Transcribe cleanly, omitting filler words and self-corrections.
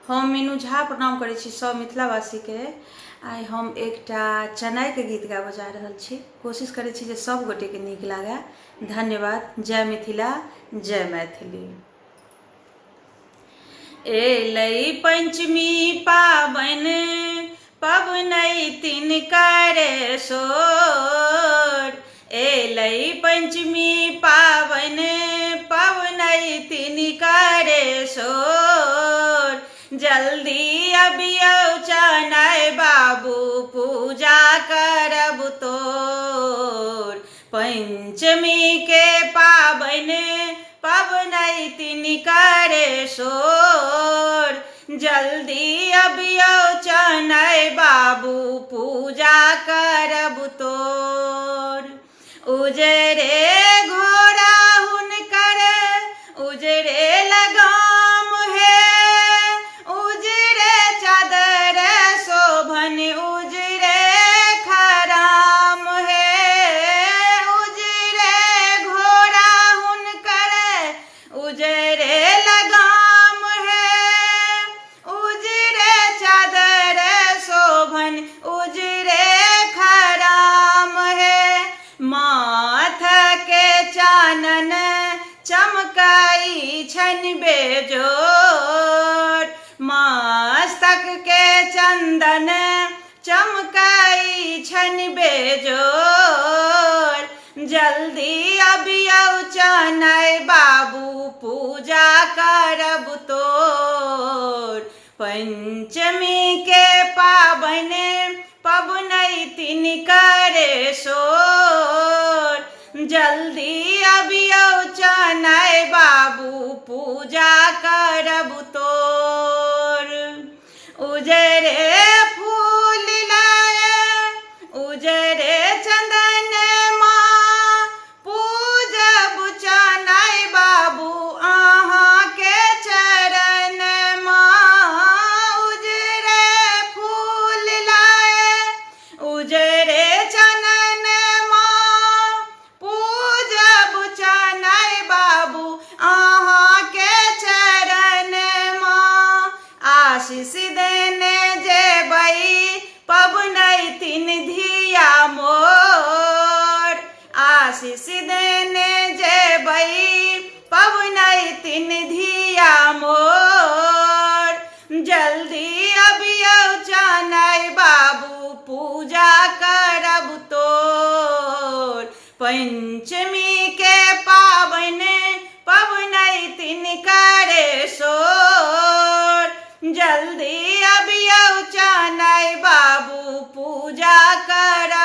हम मीनू झा प्रणाम करै छी सब मिथिलावासी के। आइ हम एकटा चनाई के गीत गाबऽ जा रहल छी। कोशिश करै छी जे सब गोटे के नीक लागे। धन्यवाद। जय मिथिला, जय मैथिली। एलै पंचमी पाबनि, पबनैतिन करे सोर। एलै पंचमी पाबनि, पबनैतिन करे सोर। जल्दी अबियौ चनाई बाबू, पूजा करब तोर। पंचमी के पाबनि, पबनैतिन करे सोर। जल्दी अबियौ चनाई बाबू, पूजा करब तोर। उजरे घोड़ा हुनकर, उजरे लगाम है। उजरे चादर शोभन, उजरे खराम है। उजरे घोड़ा हुनकर, उजरे लगाम है। उजरे चादर शोभन, उजरे खराम है। माथ के चानन चमकाई छन बेजोर। मस्तक के चंदन चमकाई छन बेजोर। जल्दी अबियौ चनाई बाबू, पूजा करब तोर। पंचमी के पाबनि, पबनैतिन करे सोर। जल्दी अबियौ चनाई बाबू, पूजा करब तोर। उजरे फूल लाए, उजरे चंदन माँ, पूजब चनाई बाबू अहाँ के चरण माँ। उजरे फूल लाए, उजरे चंदन माँ, पूजब चनाई बाबू अहाँ के चरण माँ। आशीष देने जेबै पबनैतिन धिया मोर। आशीष देने जेबै पबनैतिन धिया मोर। जल्दी अबियौ चनाई बाबू, पूजा करब तोर। पंचमी के पाबनि, पबनैतिन करे सोर। जल्दी अबियौ चनाई बाबू, पूजा करब